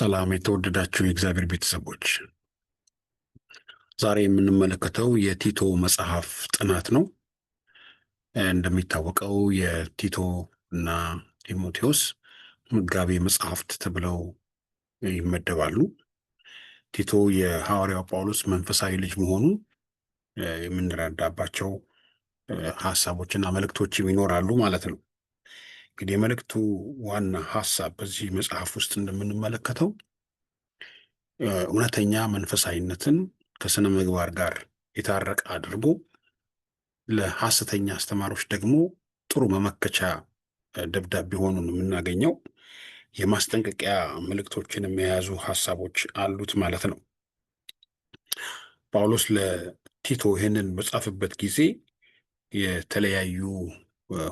ሰላም የተወደዳችሁ የእግዚአብሔር ቤተሰቦች፣ ዛሬ የምንመለከተው የቲቶ መጽሐፍ ጥናት ነው። እንደሚታወቀው የቲቶ እና ጢሞቴዎስ መጋቢ መጽሐፍት ተብለው ይመደባሉ። ቲቶ የሐዋርያው ጳውሎስ መንፈሳዊ ልጅ መሆኑ የምንረዳባቸው ሀሳቦችና መልእክቶችም ይኖራሉ ማለት ነው። እንግዲህ የመልእክቱ ዋና ሀሳብ በዚህ መጽሐፍ ውስጥ እንደምንመለከተው እውነተኛ መንፈሳዊነትን ከስነ ምግባር ጋር የታረቀ አድርጎ ለሐሰተኛ አስተማሪዎች ደግሞ ጥሩ መመከቻ ደብዳቤ ሆኖ ነው የምናገኘው። የማስጠንቀቂያ መልእክቶችን የያዙ ሀሳቦች አሉት ማለት ነው። ጳውሎስ ለቲቶ ይህንን በጻፈበት ጊዜ የተለያዩ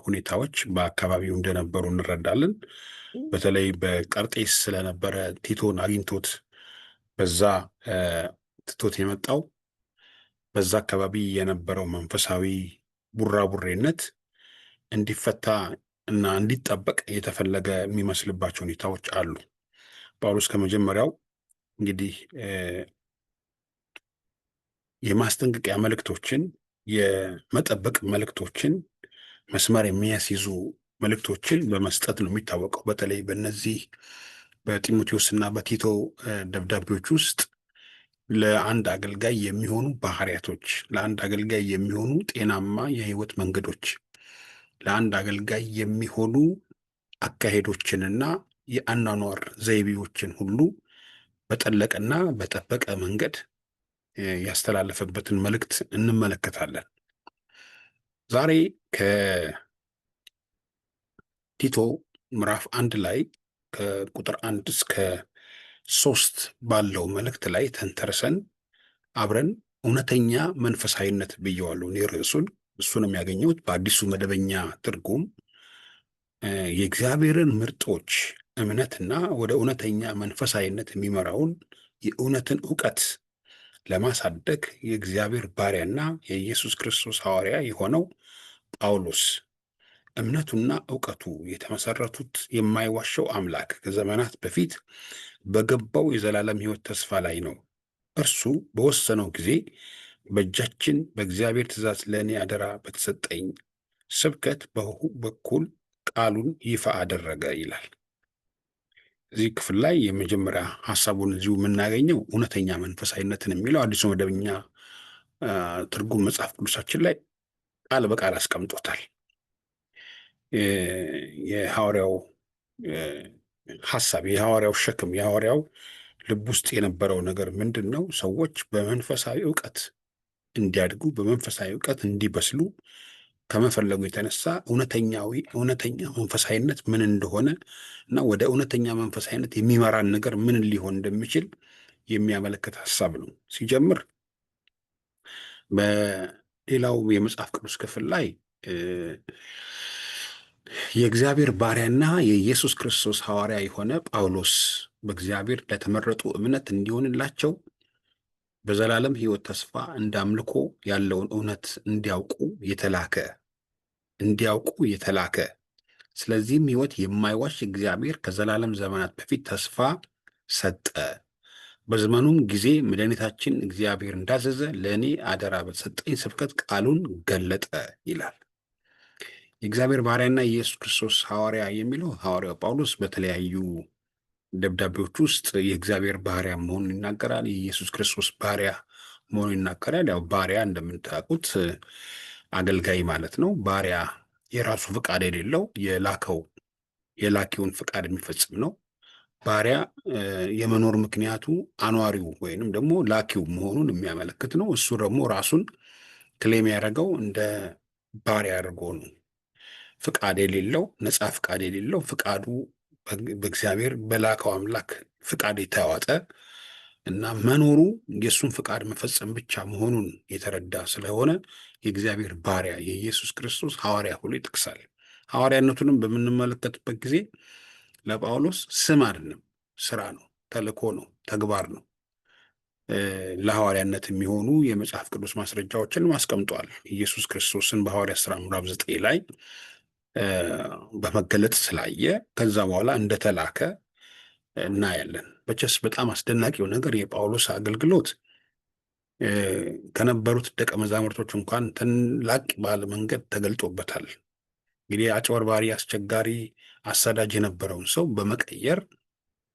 ሁኔታዎች በአካባቢው እንደነበሩ እንረዳለን። በተለይ በቀርጤስ ስለነበረ ቲቶን አግኝቶት በዛ ትቶት የመጣው በዛ አካባቢ የነበረው መንፈሳዊ ቡራቡሬነት እንዲፈታ እና እንዲጠበቅ የተፈለገ የሚመስልባቸው ሁኔታዎች አሉ። ጳውሎስ ከመጀመሪያው እንግዲህ የማስጠንቀቂያ መልእክቶችን፣ የመጠበቅ መልእክቶችን፣ መስመር የሚያስይዙ መልእክቶችን በመስጠት ነው የሚታወቀው። በተለይ በእነዚህ በጢሞቴዎስ እና በቲቶ ደብዳቤዎች ውስጥ ለአንድ አገልጋይ የሚሆኑ ባህሪያቶች፣ ለአንድ አገልጋይ የሚሆኑ ጤናማ የህይወት መንገዶች፣ ለአንድ አገልጋይ የሚሆኑ አካሄዶችንና የአኗኗር ዘይቤዎችን ሁሉ በጠለቀና በጠበቀ መንገድ ያስተላለፈበትን መልእክት እንመለከታለን። ዛሬ ከቲቶ ምዕራፍ 1 ላይ ከቁጥር 1 እስከ 3 ባለው መልእክት ላይ ተንተርሰን አብረን እውነተኛ መንፈሳዊነት ብየዋለሁ እኔ ርዕሱን። እሱንም ያገኘሁት በአዲሱ መደበኛ ትርጉም የእግዚአብሔርን ምርጦች እምነትና ወደ እውነተኛ መንፈሳዊነት የሚመራውን የእውነትን እውቀት ለማሳደግ የእግዚአብሔር ባሪያና የኢየሱስ ክርስቶስ ሐዋርያ የሆነው ጳውሎስ እምነቱና እውቀቱ የተመሰረቱት የማይዋሸው አምላክ ከዘመናት በፊት በገባው የዘላለም ሕይወት ተስፋ ላይ ነው። እርሱ በወሰነው ጊዜ በእጃችን በእግዚአብሔር ትእዛዝ ለእኔ አደራ በተሰጠኝ ስብከት በኩል ቃሉን ይፋ አደረገ ይላል። እዚህ ክፍል ላይ የመጀመሪያ ሐሳቡን እዚሁ የምናገኘው እውነተኛ መንፈሳዊነትን የሚለው አዲሱ መደበኛ ትርጉም መጽሐፍ ቅዱሳችን ላይ ቃል በቃል አስቀምጦታል። የሐዋርያው ሐሳብ፣ የሐዋርያው ሸክም፣ የሐዋርያው ልብ ውስጥ የነበረው ነገር ምንድን ነው? ሰዎች በመንፈሳዊ እውቀት እንዲያድጉ፣ በመንፈሳዊ እውቀት እንዲበስሉ ከመፈለጉ የተነሳ እውነተኛ መንፈሳዊነት ምን እንደሆነ እና ወደ እውነተኛ መንፈሳዊነት የሚመራን ነገር ምን ሊሆን እንደሚችል የሚያመለክት ሐሳብ ነው። ሲጀምር በሌላው የመጽሐፍ ቅዱስ ክፍል ላይ የእግዚአብሔር ባሪያና የኢየሱስ ክርስቶስ ሐዋርያ የሆነ ጳውሎስ በእግዚአብሔር ለተመረጡ እምነት እንዲሆንላቸው በዘላለም ሕይወት ተስፋ እንደ አምልኮ ያለውን እውነት እንዲያውቁ የተላከ ስለዚህም ሕይወት የማይዋሽ እግዚአብሔር ከዘላለም ዘመናት በፊት ተስፋ ሰጠ። በዘመኑም ጊዜ መድኃኒታችን እግዚአብሔር እንዳዘዘ ለእኔ አደራ በተሰጠኝ ስብከት ቃሉን ገለጠ ይላል። የእግዚአብሔር ባሪያና የኢየሱስ ክርስቶስ ሐዋርያ የሚለው ሐዋርያው ጳውሎስ በተለያዩ ደብዳቤዎች ውስጥ የእግዚአብሔር ባሪያ መሆኑን ይናገራል። የኢየሱስ ክርስቶስ ባሪያ መሆኑን ይናገራል። ያው ባሪያ እንደምታውቁት አገልጋይ ማለት ነው። ባሪያ የራሱ ፍቃድ የሌለው የላኪውን ፍቃድ የሚፈጽም ነው። ባሪያ የመኖር ምክንያቱ አኗሪው ወይንም ደግሞ ላኪው መሆኑን የሚያመለክት ነው። እሱ ደግሞ ራሱን ክሌም ያደረገው እንደ ባሪያ አድርጎ ነው። ፍቃድ የሌለው፣ ነፃ ፍቃድ የሌለው፣ ፍቃዱ በእግዚአብሔር በላከው አምላክ ፍቃድ የተዋጠ እና መኖሩ የእሱን ፍቃድ መፈጸም ብቻ መሆኑን የተረዳ ስለሆነ የእግዚአብሔር ባሪያ የኢየሱስ ክርስቶስ ሐዋርያ ብሎ ይጠቅሳል። ሐዋርያነቱንም በምንመለከትበት ጊዜ ለጳውሎስ ስም አይደለም፣ ስራ ነው፣ ተልእኮ ነው፣ ተግባር ነው። ለሐዋርያነት የሚሆኑ የመጽሐፍ ቅዱስ ማስረጃዎችን አስቀምጧል። ኢየሱስ ክርስቶስን በሐዋርያት ሥራ ምዕራፍ 9 ላይ በመገለጥ ስላየ ከዛ በኋላ እንደተላከ እናያለን። በጣም አስደናቂው ነገር የጳውሎስ አገልግሎት ከነበሩት ደቀ መዛሙርቶች እንኳን ላቅ ባለ መንገድ ተገልጦበታል። እንግዲህ አጭበርባሪ፣ አስቸጋሪ፣ አሳዳጅ የነበረውን ሰው በመቀየር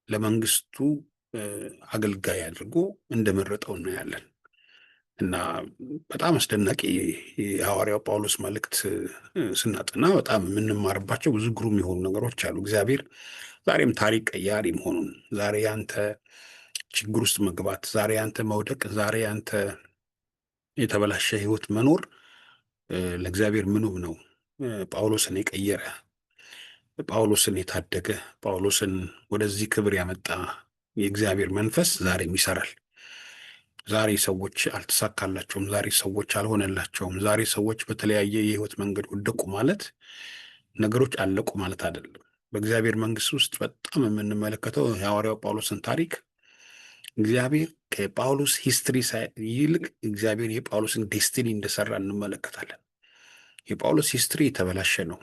ለመንግስቱ አገልጋይ አድርጎ እንደመረጠው እናያለን። እና በጣም አስደናቂ የሐዋርያው ጳውሎስ መልእክት ስናጠና በጣም የምንማርባቸው ብዙ ግሩም የሆኑ ነገሮች አሉ። እግዚአብሔር ዛሬም ታሪክ ቀያሪ መሆኑን፣ ዛሬ ያንተ ችግር ውስጥ መግባት፣ ዛሬ ያንተ መውደቅ፣ ዛሬ ያንተ የተበላሸ ህይወት መኖር ለእግዚአብሔር ምኑም ነው። ጳውሎስን የቀየረ፣ ጳውሎስን የታደገ፣ ጳውሎስን ወደዚህ ክብር ያመጣ የእግዚአብሔር መንፈስ ዛሬም ይሰራል። ዛሬ ሰዎች አልተሳካላቸውም፣ ዛሬ ሰዎች አልሆነላቸውም፣ ዛሬ ሰዎች በተለያየ የህይወት መንገድ ወደቁ ማለት ነገሮች አለቁ ማለት አይደለም። በእግዚአብሔር መንግስት ውስጥ በጣም የምንመለከተው የሐዋርያው ጳውሎስን ታሪክ እግዚአብሔር ከጳውሎስ ሂስትሪ ይልቅ እግዚአብሔር የጳውሎስን ዴስቲኒ እንደሰራ እንመለከታለን። የጳውሎስ ሂስትሪ የተበላሸ ነው።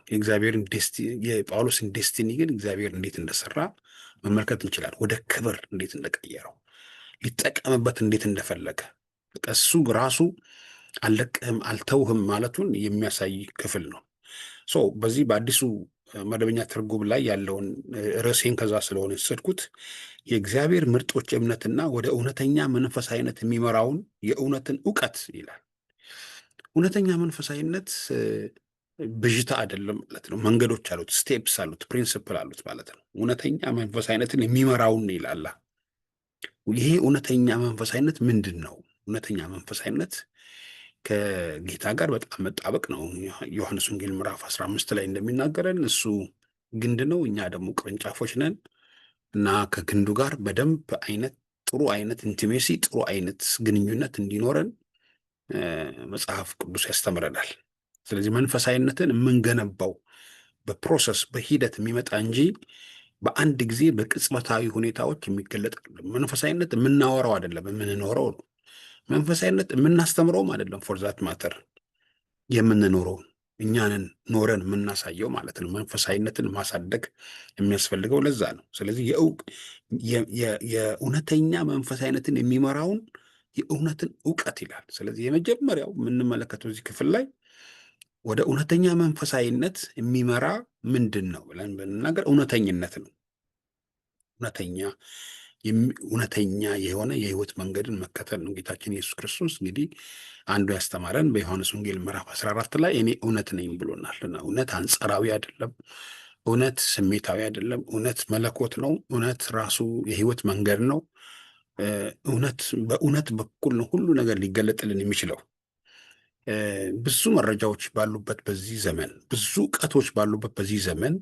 የጳውሎስን ዴስቲኒ ግን እግዚአብሔር እንዴት እንደሰራ መመልከት እንችላለን። ወደ ክብር እንዴት እንደቀየረው፣ ሊጠቀምበት እንዴት እንደፈለገ እሱ ራሱ አልለቅህም አልተውህም ማለቱን የሚያሳይ ክፍል ነው። በዚህ በአዲሱ መደበኛ ትርጉም ላይ ያለውን ርዕሴን ከዛ ስለሆነ የወሰድኩት የእግዚአብሔር ምርጦች እምነትና ወደ እውነተኛ መንፈሳዊነት የሚመራውን የእውነትን እውቀት ይላል። እውነተኛ መንፈሳዊነት ብዥታ አይደለም ማለት ነው። መንገዶች አሉት፣ ስቴፕስ አሉት፣ ፕሪንስፕል አሉት ማለት ነው። እውነተኛ መንፈሳዊነትን የሚመራውን ይላል። ይሄ እውነተኛ መንፈሳዊነት ምንድን ነው? እውነተኛ መንፈሳዊነት ከጌታ ጋር በጣም መጣበቅ ነው። ዮሐንስ ወንጌል ምዕራፍ 15 ላይ እንደሚናገረን እሱ ግንድ ነው፣ እኛ ደግሞ ቅርንጫፎች ነን እና ከግንዱ ጋር በደንብ ጥሩ አይነት ኢንቲሜሲ፣ ጥሩ አይነት ግንኙነት እንዲኖረን መጽሐፍ ቅዱስ ያስተምረናል። ስለዚህ መንፈሳዊነትን የምንገነባው በፕሮሰስ በሂደት የሚመጣ እንጂ በአንድ ጊዜ በቅጽበታዊ ሁኔታዎች የሚገለጥ አይደለም። መንፈሳዊነት የምናወራው አይደለም፣ የምንኖረው ነው። መንፈሳዊነት የምናስተምረውም አይደለም። ፎርዛት ማተር የምንኖረው እኛንን ኖረን የምናሳየው ማለት ነው። መንፈሳዊነትን ማሳደግ የሚያስፈልገው ለዛ ነው። ስለዚህ የእውነተኛ መንፈሳዊነትን የሚመራውን የእውነትን እውቀት ይላል። ስለዚህ የመጀመሪያው የምንመለከተው እዚህ ክፍል ላይ ወደ እውነተኛ መንፈሳዊነት የሚመራ ምንድን ነው ብለን ብንናገር እውነተኝነት ነው። እውነተኛ የሆነ የህይወት መንገድን መከተል ነው። ጌታችን ኢየሱስ ክርስቶስ እንግዲህ አንዱ ያስተማረን በዮሐንስ ወንጌል ምዕራፍ 14 ላይ እኔ እውነት ነኝ ብሎናልና፣ እውነት አንጸራዊ አይደለም፣ እውነት ስሜታዊ አይደለም፣ እውነት መለኮት ነው፣ እውነት ራሱ የህይወት መንገድ ነው። በእውነት በኩል ነው ሁሉ ነገር ሊገለጥልን የሚችለው። ብዙ መረጃዎች ባሉበት በዚህ ዘመን፣ ብዙ እውቀቶች ባሉበት በዚህ ዘመን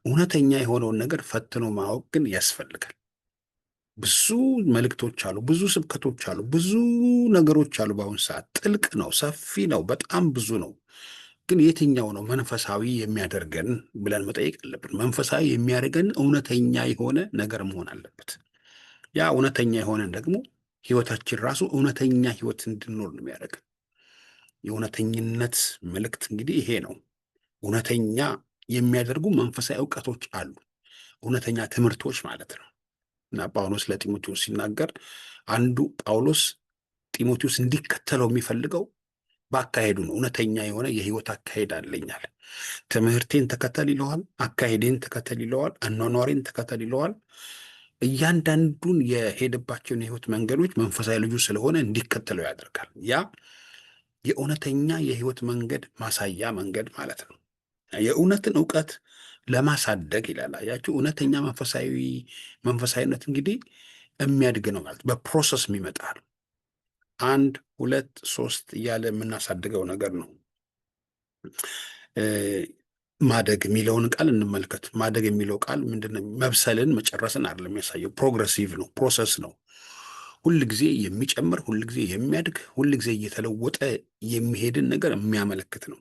እውነተኛ የሆነውን ነገር ፈትኖ ማወቅ ግን ያስፈልጋል። ብዙ መልእክቶች አሉ፣ ብዙ ስብከቶች አሉ፣ ብዙ ነገሮች አሉ። በአሁኑ ሰዓት ጥልቅ ነው፣ ሰፊ ነው፣ በጣም ብዙ ነው። ግን የትኛው ነው መንፈሳዊ የሚያደርገን ብለን መጠየቅ አለብን። መንፈሳዊ የሚያደርገን እውነተኛ የሆነ ነገር መሆን አለበት። ያ እውነተኛ የሆነን ደግሞ ህይወታችን ራሱ እውነተኛ ህይወት እንድንኖር ነው የሚያደርገን። የእውነተኝነት መልእክት እንግዲህ ይሄ ነው። እውነተኛ የሚያደርጉ መንፈሳዊ እውቀቶች አሉ፣ እውነተኛ ትምህርቶች ማለት ነው። እና ጳውሎስ ለጢሞቴዎስ ሲናገር አንዱ ጳውሎስ ጢሞቴዎስ እንዲከተለው የሚፈልገው በአካሄዱ ነው። እውነተኛ የሆነ የህይወት አካሄድ አለኛል። ትምህርቴን ተከተል ይለዋል፣ አካሄዴን ተከተል ይለዋል፣ አኗኗሬን ተከተል ይለዋል። እያንዳንዱን የሄደባቸውን የህይወት መንገዶች መንፈሳዊ ልጁ ስለሆነ እንዲከተለው ያደርጋል። ያ የእውነተኛ የህይወት መንገድ ማሳያ መንገድ ማለት ነው። የእውነትን እውቀት ለማሳደግ ይላል። አያችሁ፣ እውነተኛ መንፈሳዊነት እንግዲህ የሚያድግ ነው ማለት በፕሮሰስ የሚመጣ ነው። 1 2 3 እያለ የምናሳድገው ነገር ነው። ማደግ የሚለውን ቃል እንመልከት። ማደግ የሚለው ቃል ምንድነው? መብሰልን መጨረስን አይደለም የሚያሳየው። ፕሮግረሲቭ ነው፣ ፕሮሰስ ነው። ሁል ጊዜ የሚጨምር፣ ሁል ጊዜ የሚያድግ፣ ሁል ጊዜ እየተለወጠ የሚሄድን ነገር የሚያመለክት ነው።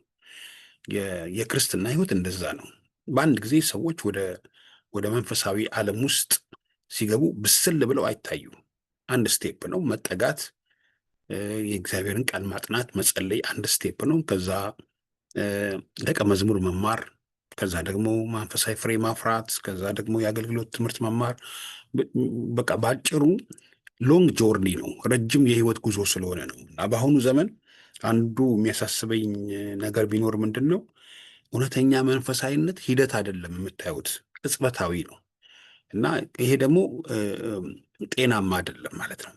የክርስትና ህይወት እንደዛ ነው። በአንድ ጊዜ ሰዎች ወደ መንፈሳዊ ዓለም ውስጥ ሲገቡ ብስል ብለው አይታዩ። አንድ ስቴፕ ነው መጠጋት፣ የእግዚአብሔርን ቃል ማጥናት፣ መጸለይ አንድ ስቴፕ ነው። ከዛ ደቀ መዝሙር መማር፣ ከዛ ደግሞ መንፈሳዊ ፍሬ ማፍራት፣ ከዛ ደግሞ የአገልግሎት ትምህርት መማር። በቃ በአጭሩ ሎንግ ጆርኒ ነው፣ ረጅም የህይወት ጉዞ ስለሆነ ነው። እና በአሁኑ ዘመን አንዱ የሚያሳስበኝ ነገር ቢኖር ምንድን ነው? እውነተኛ መንፈሳዊነት ሂደት አይደለም የምታዩት፣ ቅጽበታዊ ነው። እና ይሄ ደግሞ ጤናማ አይደለም ማለት ነው።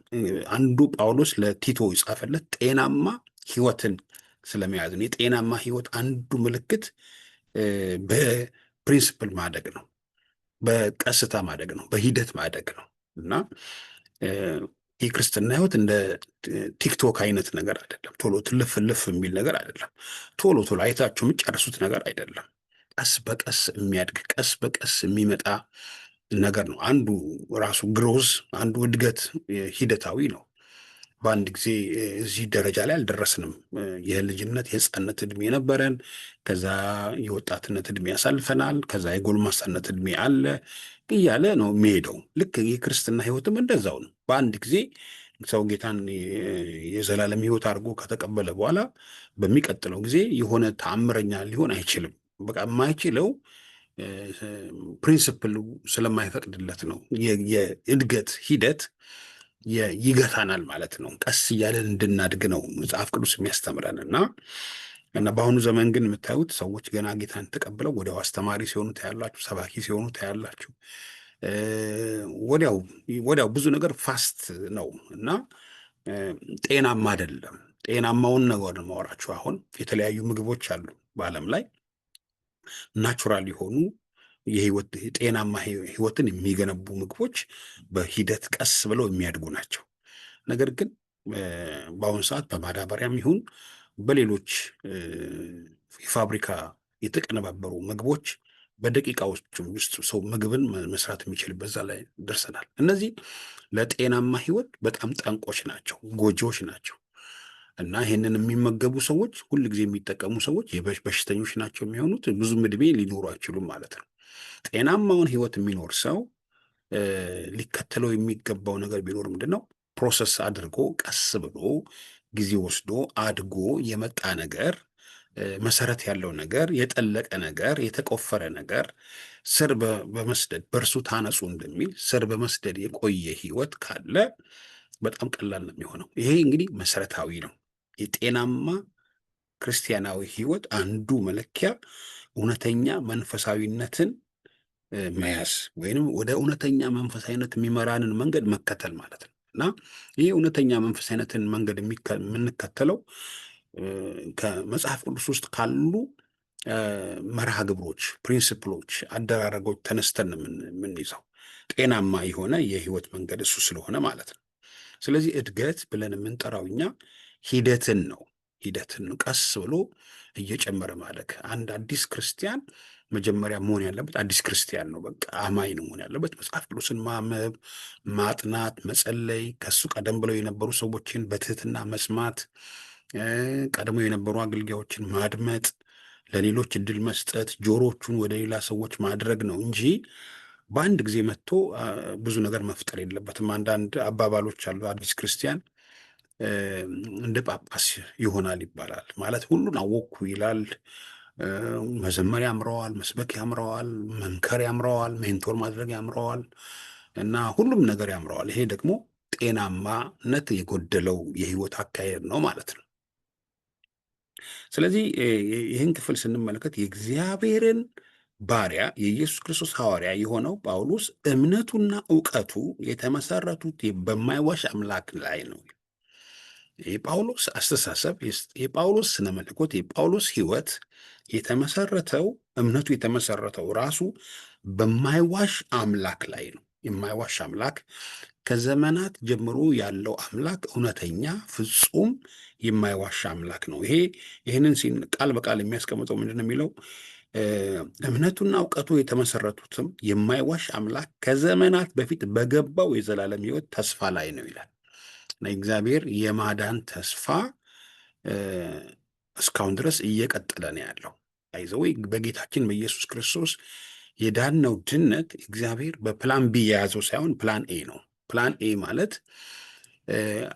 አንዱ ጳውሎስ ለቲቶ የጻፈለት ጤናማ ህይወትን ስለመያዝ ነው። የጤናማ ህይወት አንዱ ምልክት በፕሪንስፕል ማደግ ነው፣ በቀስታ ማደግ ነው፣ በሂደት ማደግ ነው። እና የክርስትና ህይወት እንደ ቲክቶክ አይነት ነገር አይደለም። ቶሎ ትልፍ ልፍ የሚል ነገር አይደለም። ቶሎ ቶሎ አይታችሁ የምጨርሱት ነገር አይደለም። ቀስ በቀስ የሚያድግ ቀስ በቀስ የሚመጣ ነገር ነው። አንዱ ራሱ ግሮዝ፣ አንዱ እድገት ሂደታዊ ነው። በአንድ ጊዜ እዚህ ደረጃ ላይ አልደረስንም። የልጅነት የህፃንነት እድሜ ነበረን፣ ከዛ የወጣትነት እድሜ ያሳልፈናል፣ ከዛ የጎልማሳነት እድሜ አለ እያለ ነው የሚሄደው። ልክ የክርስትና ህይወትም እንደዛው ነው። በአንድ ጊዜ ሰው ጌታን የዘላለም ህይወት አድርጎ ከተቀበለ በኋላ በሚቀጥለው ጊዜ የሆነ ተአምረኛ ሊሆን አይችልም። በቃ የማይችለው ፕሪንስፕል ስለማይፈቅድለት ነው። የእድገት ሂደት ይገታናል ማለት ነው። ቀስ እያለን እንድናድግ ነው መጽሐፍ ቅዱስ የሚያስተምረን። እና በአሁኑ ዘመን ግን የምታዩት ሰዎች ገና ጌታን ተቀብለው ወዲያው አስተማሪ ሲሆኑ ታያላችሁ፣ ሰባኪ ሲሆኑ ታያላችሁ። ወዲያው ብዙ ነገር ፋስት ነው እና ጤናማ አይደለም። ጤናማውን ነገር ማወራችሁ። አሁን የተለያዩ ምግቦች አሉ በዓለም ላይ ናቹራል የሆኑ ጤናማ ህይወትን የሚገነቡ ምግቦች በሂደት ቀስ ብለው የሚያድጉ ናቸው። ነገር ግን በአሁኑ ሰዓት በማዳበሪያም ይሁን በሌሎች የፋብሪካ የተቀነባበሩ ምግቦች በደቂቃዎች ውስጥ ሰው ምግብን መስራት የሚችልበት እዛ ላይ ደርሰናል። እነዚህ ለጤናማ ህይወት በጣም ጠንቆች ናቸው፣ ጎጂዎች ናቸው። እና ይህንን የሚመገቡ ሰዎች፣ ሁል ጊዜ የሚጠቀሙ ሰዎች በሽተኞች ናቸው የሚሆኑት። ብዙም እድሜ ሊኖሩ አይችሉም ማለት ነው። ጤናማውን ህይወት የሚኖር ሰው ሊከተለው የሚገባው ነገር ቢኖር ምንድን ነው? ፕሮሰስ አድርጎ ቀስ ብሎ ጊዜ ወስዶ አድጎ የመጣ ነገር፣ መሰረት ያለው ነገር፣ የጠለቀ ነገር፣ የተቆፈረ ነገር ስር በመስደድ በእርሱ ታነጹ እንደሚል ስር በመስደድ የቆየ ህይወት ካለ በጣም ቀላል ነው የሚሆነው። ይሄ እንግዲህ መሰረታዊ ነው። የጤናማ ክርስቲያናዊ ህይወት አንዱ መለኪያ እውነተኛ መንፈሳዊነትን መያዝ ወይንም ወደ እውነተኛ መንፈሳዊነት የሚመራንን መንገድ መከተል ማለት ነው። እና ይህ እውነተኛ መንፈሳዊነትን መንገድ የምንከተለው ከመጽሐፍ ቅዱስ ውስጥ ካሉ መርሃ ግብሮች፣ ፕሪንስፕሎች፣ አደራረጎች ተነስተን የምንይዘው ጤናማ የሆነ የህይወት መንገድ እሱ ስለሆነ ማለት ነው። ስለዚህ እድገት ብለን የምንጠራው እኛ ሂደትን ነው። ቀስ ብሎ እየጨመረ ማደግ። አንድ አዲስ ክርስቲያን መጀመሪያ መሆን ያለበት አዲስ ክርስቲያን ነው። በቃ አማኝ ነው መሆን ያለበት። መጽሐፍ ቅዱስን ማንበብ፣ ማጥናት፣ መጸለይ፣ ከሱ ቀደም ብለው የነበሩ ሰዎችን በትህትና መስማት፣ ቀድሞ የነበሩ አገልጋዮችን ማድመጥ፣ ለሌሎች እድል መስጠት፣ ጆሮቹን ወደ ሌላ ሰዎች ማድረግ ነው እንጂ በአንድ ጊዜ መጥቶ ብዙ ነገር መፍጠር የለበትም። አንዳንድ አባባሎች አሉ። አዲስ ክርስቲያን እንደ ጳጳስ ይሆናል ይባላል። ማለት ሁሉን አወቅኩ ይላል። መዘመር ያምረዋል፣ መስበክ ያምረዋል፣ መምከር ያምረዋል፣ ሜንቶር ማድረግ ያምረዋል እና ሁሉም ነገር ያምረዋል። ይሄ ደግሞ ጤናማነት የጎደለው የህይወት አካሄድ ነው ማለት ነው። ስለዚህ ይህን ክፍል ስንመለከት የእግዚአብሔርን ባሪያ የኢየሱስ ክርስቶስ ሐዋርያ የሆነው ጳውሎስ እምነቱና እውቀቱ የተመሰረቱት በማይዋሽ አምላክ ላይ ነው። የጳውሎስ አስተሳሰብ፣ የጳውሎስ ስነ መለኮት፣ የጳውሎስ ህይወት የተመሰረተው እምነቱ የተመሰረተው ራሱ በማይዋሽ አምላክ ላይ ነው። የማይዋሽ አምላክ ከዘመናት ጀምሮ ያለው አምላክ እውነተኛ፣ ፍጹም የማይዋሽ አምላክ ነው። ይህንን ቃል በቃል የሚያስቀምጠው ምንድን ነው የሚለው? እምነቱና እውቀቱ የተመሰረቱትም የማይዋሽ አምላክ ከዘመናት በፊት በገባው የዘላለም ህይወት ተስፋ ላይ ነው ይላል። እግዚአብሔር የማዳን ተስፋ እስካሁን ድረስ እየቀጠለ ነው ያለው። አይዘወይ በጌታችን በኢየሱስ ክርስቶስ የዳነው ድነት እግዚአብሔር በፕላን ቢ የያዘው ሳይሆን ፕላን ኤ ነው። ፕላን ኤ ማለት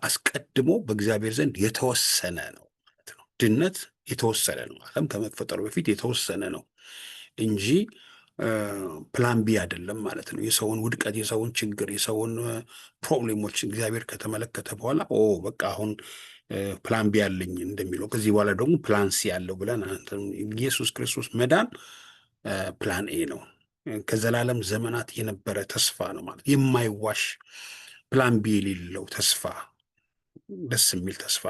አስቀድሞ በእግዚአብሔር ዘንድ የተወሰነ ነው ማለት ነው። ድነት የተወሰነ ነው። ዓለም ከመፈጠሩ በፊት የተወሰነ ነው። እንጂ ፕላን ቢ አይደለም ማለት ነው። የሰውን ውድቀት፣ የሰውን ችግር፣ የሰውን ፕሮብሌሞች እግዚአብሔር ከተመለከተ በኋላ በቃ አሁን ፕላን ቢ ያለኝ እንደሚለው ከዚህ በኋላ ደግሞ ፕላን ሲ ያለው ብለን ኢየሱስ ክርስቶስ መዳን ፕላን ኤ ነው። ከዘላለም ዘመናት የነበረ ተስፋ ነው ማለት የማይዋሽ ፕላን ቢ የሌለው ተስፋ፣ ደስ የሚል ተስፋ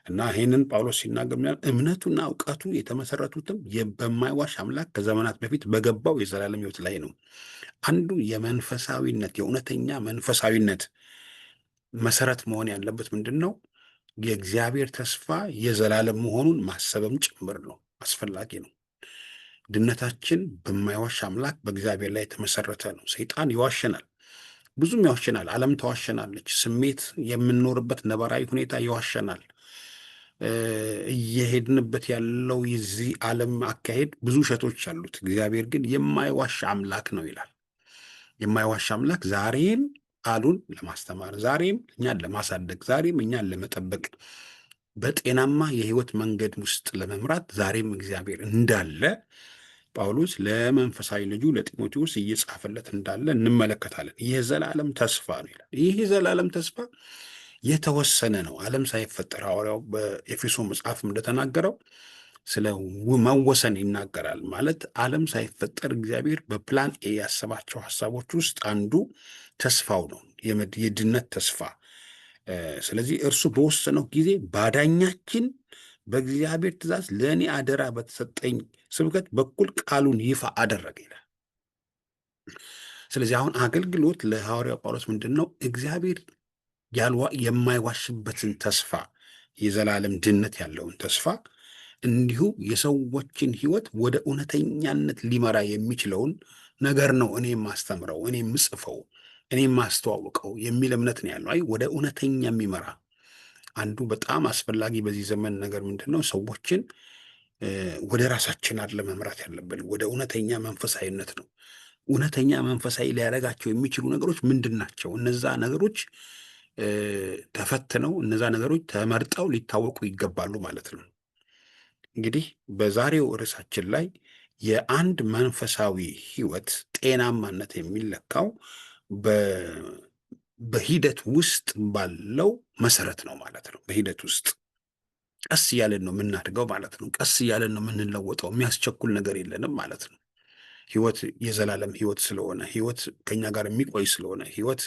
እና ይህንን ጳውሎስ ሲናገር እምነቱና እውቀቱ የተመሰረቱትም በማይዋሽ አምላክ ከዘመናት በፊት በገባው የዘላለም ሕይወት ላይ ነው። አንዱ የመንፈሳዊነት የእውነተኛ መንፈሳዊነት መሰረት መሆን ያለበት ምንድን ነው? የእግዚአብሔር ተስፋ የዘላለም መሆኑን ማሰብም ጭምር ነው። አስፈላጊ ነው። ድነታችን በማይዋሽ አምላክ በእግዚአብሔር ላይ የተመሰረተ ነው። ሰይጣን ይዋሸናል፣ ብዙም ያዋሸናል። ዓለም ተዋሸናለች። ስሜት የምንኖርበት ነባራዊ ሁኔታ ይዋሸናል። እየሄድንበት ያለው የዚህ ዓለም አካሄድ ብዙ ውሸቶች አሉት። እግዚአብሔር ግን የማይዋሽ አምላክ ነው ይላል። የማይዋሽ አምላክ ዛሬም ቃሉን ለማስተማር፣ ዛሬም እኛን ለማሳደግ፣ ዛሬም እኛን ለመጠበቅ፣ በጤናማ የህይወት መንገድ ውስጥ ለመምራት ዛሬም እግዚአብሔር እንዳለ ጳውሎስ ለመንፈሳዊ ልጁ ለጢሞቴዎስ እየጻፈለት እንዳለ እንመለከታለን። የዘላለም ተስፋ ነው ይላል። ይህ የዘላለም ተስፋ የተወሰነ ነው። ዓለም ሳይፈጠር ሐዋርያው በኤፌሶ መጽሐፍም እንደተናገረው ስለ መወሰን ይናገራል። ማለት ዓለም ሳይፈጠር እግዚአብሔር በፕላን ኤ ያሰባቸው ሀሳቦች ውስጥ አንዱ ተስፋው ነው፣ የድነት ተስፋ። ስለዚህ እርሱ በወሰነው ጊዜ ባዳኛችን በእግዚአብሔር ትእዛዝ ለእኔ አደራ በተሰጠኝ ስብከት በኩል ቃሉን ይፋ አደረገ ይላል። ስለዚህ አሁን አገልግሎት ለሐዋርያው ጳውሎስ ምንድን ነው? እግዚአብሔር የማይዋሽበትን ተስፋ፣ የዘላለም ድነት ያለውን ተስፋ እንዲሁ የሰዎችን ሕይወት ወደ እውነተኛነት ሊመራ የሚችለውን ነገር ነው እኔ የማስተምረው፣ እኔ የምጽፈው፣ እኔ የማስተዋውቀው የሚል እምነት ነው ያለው። አይ ወደ እውነተኛ የሚመራ አንዱ በጣም አስፈላጊ በዚህ ዘመን ነገር ምንድን ነው? ሰዎችን ወደ ራሳችን አይደለ መምራት ያለብን፣ ወደ እውነተኛ መንፈሳዊነት ነው። እውነተኛ መንፈሳዊ ሊያደርጋቸው የሚችሉ ነገሮች ምንድን ናቸው? እነዛ ነገሮች ተፈትነው፣ እነዛ ነገሮች ተመርጠው ሊታወቁ ይገባሉ ማለት ነው። እንግዲህ በዛሬው ርዕሳችን ላይ የአንድ መንፈሳዊ ሕይወት ጤናማነት የሚለካው በሂደት ውስጥ ባለው መሰረት ነው ማለት ነው። በሂደት ውስጥ ቀስ እያለን ነው የምናድገው ማለት ነው። ቀስ እያለን ነው የምንለወጠው። የሚያስቸኩል ነገር የለንም ማለት ነው። ሕይወት የዘላለም ሕይወት ስለሆነ፣ ሕይወት ከኛ ጋር የሚቆይ ስለሆነ፣ ሕይወት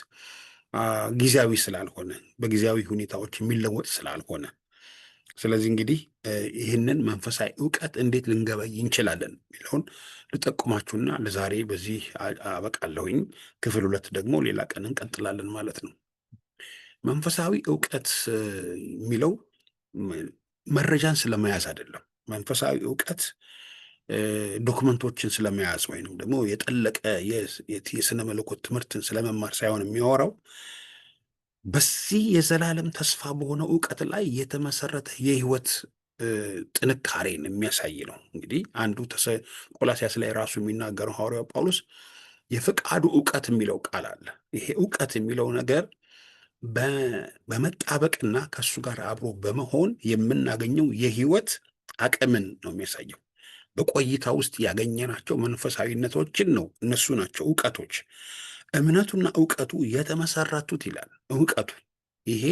ጊዜያዊ ስላልሆነ፣ በጊዜያዊ ሁኔታዎች የሚለወጥ ስላልሆነ፣ ስለዚህ እንግዲህ ይህንን መንፈሳዊ እውቀት እንዴት ልንገበይ እንችላለን የሚለውን ልጠቁማችሁና ለዛሬ በዚህ አበቃለሁኝ። ክፍል 2 ደግሞ ሌላ ቀን እንቀጥላለን ማለት ነው። መንፈሳዊ እውቀት የሚለው መረጃን ስለመያዝ አይደለም። መንፈሳዊ እውቀት ዶክመንቶችን ስለመያዝ ወይንም ደግሞ የጠለቀ የስነ መለኮት ትምህርትን ስለመማር ሳይሆን የሚያወራው በዚህ የዘላለም ተስፋ በሆነው እውቀት ላይ የተመሰረተ የህይወት ጥንካሬን የሚያሳይ ነው። እንግዲህ አንዱ ቆላስያስ ላይ ራሱ የሚናገረው ሐዋርያው ጳውሎስ የፈቃዱ እውቀት የሚለው ቃል አለ። ይሄ እውቀት የሚለው ነገር በመጣበቅና ከእሱ ጋር አብሮ በመሆን የምናገኘው የህይወት አቅምን ነው የሚያሳየው። በቆይታ ውስጥ ያገኘናቸው መንፈሳዊነቶችን ነው። እነሱ ናቸው እውቀቶች። እምነቱና እውቀቱ የተመሰረቱት ይላል። እውቀቱ ይሄ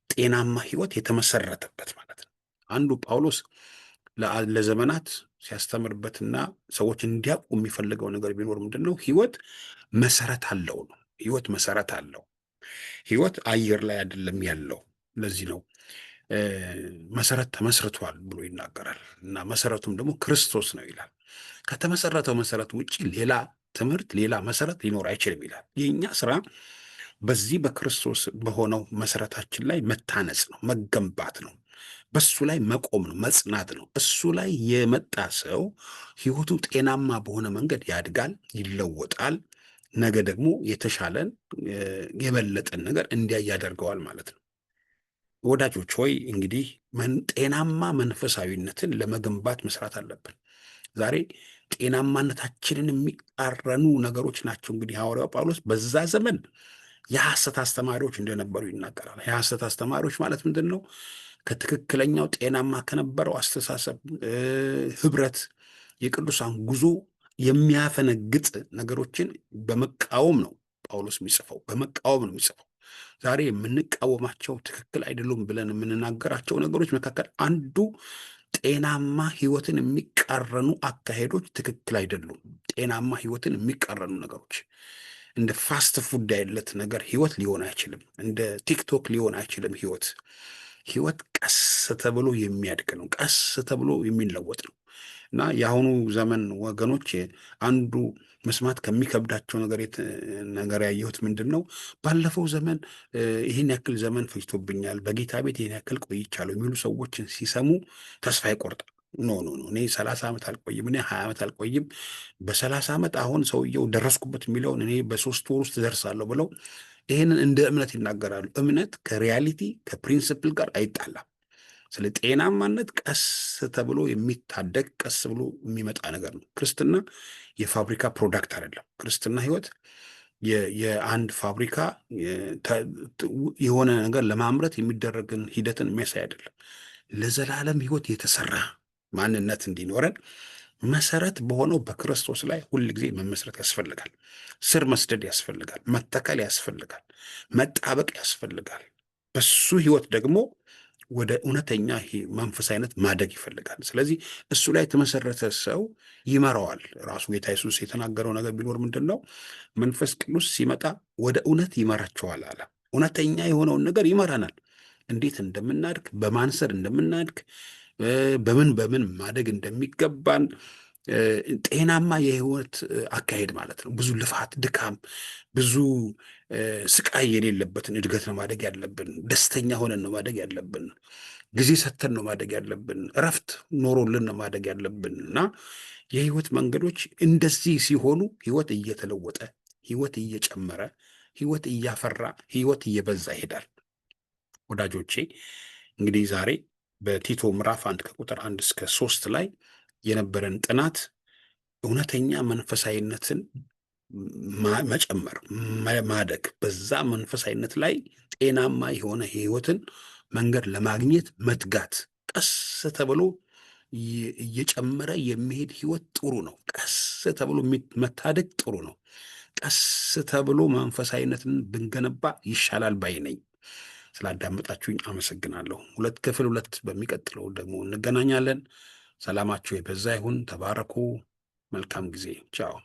ጤናማ ህይወት የተመሰረተበት ማለት ነው። አንዱ ጳውሎስ ለዘመናት ሲያስተምርበትና ሰዎች እንዲያውቁ የሚፈልገው ነገር ቢኖር ምንድን ነው? ህይወት መሰረት አለው ነው። ህይወት መሰረት አለው። ህይወት አየር ላይ አይደለም ያለው። ለዚህ ነው መሰረት ተመስርቷል ብሎ ይናገራል። እና መሰረቱም ደግሞ ክርስቶስ ነው ይላል። ከተመሰረተው መሰረት ውጭ ሌላ ትምህርት፣ ሌላ መሰረት ሊኖር አይችልም ይላል። የእኛ ስራ በዚህ በክርስቶስ በሆነው መሰረታችን ላይ መታነጽ ነው፣ መገንባት ነው፣ በሱ ላይ መቆም ነው፣ መጽናት ነው። እሱ ላይ የመጣ ሰው ህይወቱ ጤናማ በሆነ መንገድ ያድጋል፣ ይለወጣል። ነገ ደግሞ የተሻለን የበለጠን ነገር እንዲያይ ያደርገዋል ማለት ነው። ወዳጆች ሆይ እንግዲህ ጤናማ መንፈሳዊነትን ለመገንባት መስራት አለብን። ዛሬ ጤናማነታችንን የሚቃረኑ ነገሮች ናቸው። እንግዲህ ሐዋርያው ጳውሎስ በዛ ዘመን የሐሰት አስተማሪዎች እንደነበሩ ይናገራል። የሐሰት አስተማሪዎች ማለት ምንድን ነው? ከትክክለኛው ጤናማ ከነበረው አስተሳሰብ ህብረት የቅዱሳን ጉዞ የሚያፈነግጥ ነገሮችን በመቃወም ነው ጳውሎስ የሚጽፈው፣ በመቃወም ነው የሚጽፈው። ዛሬ የምንቃወማቸው ትክክል አይደሉም ብለን የምንናገራቸው ነገሮች መካከል አንዱ ጤናማ ህይወትን የሚቃረኑ አካሄዶች ትክክል አይደሉም። ጤናማ ህይወትን የሚቃረኑ ነገሮች እንደ ፋስት ፉድ አይነት ነገር ህይወት ሊሆን አይችልም። እንደ ቲክቶክ ሊሆን አይችልም። ህይወት ቀስ ተብሎ የሚያድግ ነው። ቀስ ተብሎ የሚለወጥ ነው። እና የአሁኑ ዘመን ወገኖች አንዱ መስማት ከሚከብዳቸው ነገር ያየሁት ምንድን ነው? ባለፈው ዘመን ይህን ያክል ዘመን ፈጅቶብኛል፣ በጌታ ቤት ይህን ያክል ቆይቻለሁ የሚሉ ሰዎችን ሲሰሙ ተስፋ ይቆርጣል። ኖ ኖ ኖ፣ እኔ 30 ዓመት አልቆይም፣ እኔ 20 ዓመት አልቆይም፣ በ30 ዓመት አሁን ሰውየው ደረስኩበት የሚለውን እኔ በ3 ወር ውስጥ ደርሳለሁ ብለው ይህንን እንደ እምነት ይናገራሉ። እምነት ከሪያሊቲ ከፕሪንስፕል ጋር አይጣላም። ስለ ጤናማነት ቀስ ተብሎ የሚታደግ ቀስ ብሎ የሚመጣ ነገር ነው። ክርስትና የፋብሪካ ፕሮዳክት አይደለም። ክርስትና ህይወት የአንድ ፋብሪካ የሆነ ነገር ለማምረት የሚደረግን ሂደትን የሚያሳይ አይደለም። ለዘላለም ህይወት የተሰራ ማንነት እንዲኖረን መሰረት በሆነው በክርስቶስ ላይ ሁል ጊዜ መመስረት ያስፈልጋል። ስር መስደድ ያስፈልጋል። መተከል ያስፈልጋል። መጣበቅ ያስፈልጋል። በሱ ህይወት ደግሞ ወደ እውነተኛ መንፈሳዊነት ማደግ ይፈልጋል። ስለዚህ እሱ ላይ የተመሰረተ ሰው ይመራዋል። ራሱ ጌታ ኢየሱስ የተናገረው ነገር ቢኖር ምንድን ነው? መንፈስ ቅዱስ ሲመጣ ወደ እውነት ይመራቸዋል አለ። እውነተኛ የሆነውን ነገር ይመራናል። እንዴት እንደምናድግ፣ በማን ስር እንደምናድግ፣ በምን ማደግ እንደሚገባን ጤናማ የህይወት አካሄድ ማለት ነው። ብዙ ልፋት፣ ድካም፣ ብዙ ስቃይ የሌለበትን እድገት ነው ማደግ ያለብን። ደስተኛ ሆነን ነው ማደግ ያለብን። ጊዜ ሰተን ነው ማደግ ያለብን። እረፍት ኖሮልን ነው ማደግ ያለብን እና የህይወት መንገዶች እንደዚህ ሲሆኑ ህይወት እየተለወጠ፣ ህይወት እየጨመረ፣ ህይወት እያፈራ፣ ህይወት እየበዛ ይሄዳል። ወዳጆቼ እንግዲህ ዛሬ በቲቶ ምዕራፍ 1 ከቁጥር 1 እስከ 3 ላይ የነበረን ጥናት እውነተኛ መንፈሳዊነትን መጨመር፣ ማደግ፣ በዛ መንፈሳዊነት ላይ ጤናማ የሆነ ህይወትን መንገድ ለማግኘት መትጋት፣ ቀስ ተብሎ እየጨመረ የሚሄድ ህይወት ጥሩ ነው። ቀስ ተብሎ መታደግ ጥሩ ነው። ቀስ ተብሎ መንፈሳዊነትን ብንገነባ ይሻላል ባይ ነኝ። ስላዳመጣችሁኝ አመሰግናለሁ። ክፍል 2 በሚቀጥለው ደግሞ እንገናኛለን። ሰላማችሁ የበዛ ይሁን። ተባረኩ። መልካም ጊዜ። ቻው።